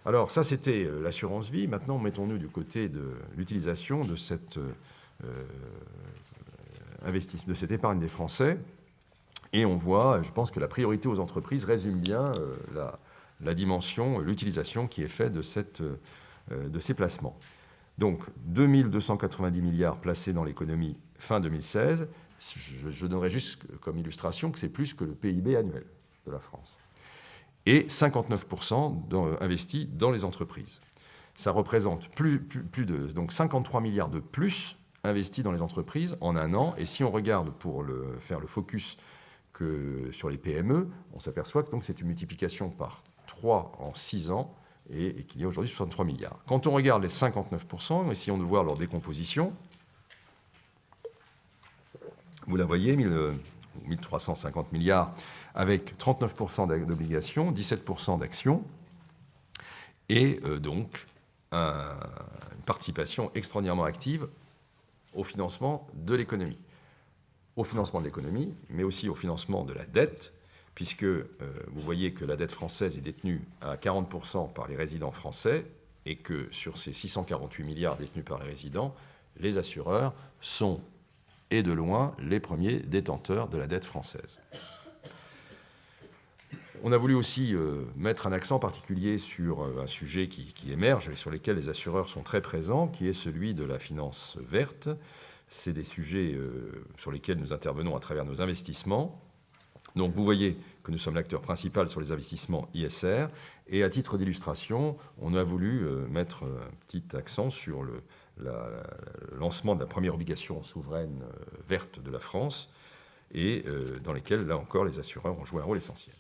Alors ça, c'était l'assurance vie. Maintenant, mettons-nous du côté de l'utilisation de cette de cette épargne des Français. Et on voit, je pense que la priorité aux entreprises résume bien la dimension, l'utilisation qui est faite de ces placements. Donc, 2 290 milliards placés dans l'économie fin 2016. Je donnerai juste comme illustration que c'est plus que le PIB annuel de la France. Et 59% investis dans les entreprises. Ça représente donc 53 milliards de plus investis dans les entreprises en un an. Et si on regarde pour faire le focus sur les PME, on s'aperçoit que c'est une multiplication par 3 en 6 ans et qu'il y a aujourd'hui 63 milliards. Quand on regarde les 59%, essayons de voir leur décomposition. Vous la voyez, 1350 milliards avec 39% d'obligations, 17% d'actions et donc une participation extraordinairement active au financement de l'économie. Au financement de l'économie, mais aussi au financement de la dette, puisque vous voyez que la dette française est détenue à 40% par les résidents français et que sur ces 648 milliards détenus par les résidents, les assureurs sont, et de loin, les premiers détenteurs de la dette française. On a voulu aussi mettre un accent particulier sur un sujet qui émerge et sur lequel les assureurs sont très présents, qui est celui de la finance verte. C'est des sujets sur lesquels nous intervenons à travers nos investissements. Donc vous voyez que nous sommes l'acteur principal sur les investissements ISR. Et à titre d'illustration, on a voulu mettre un petit accent sur le lancement de la première obligation souveraine verte de la France et dans lesquelles, là encore, les assureurs ont joué un rôle essentiel.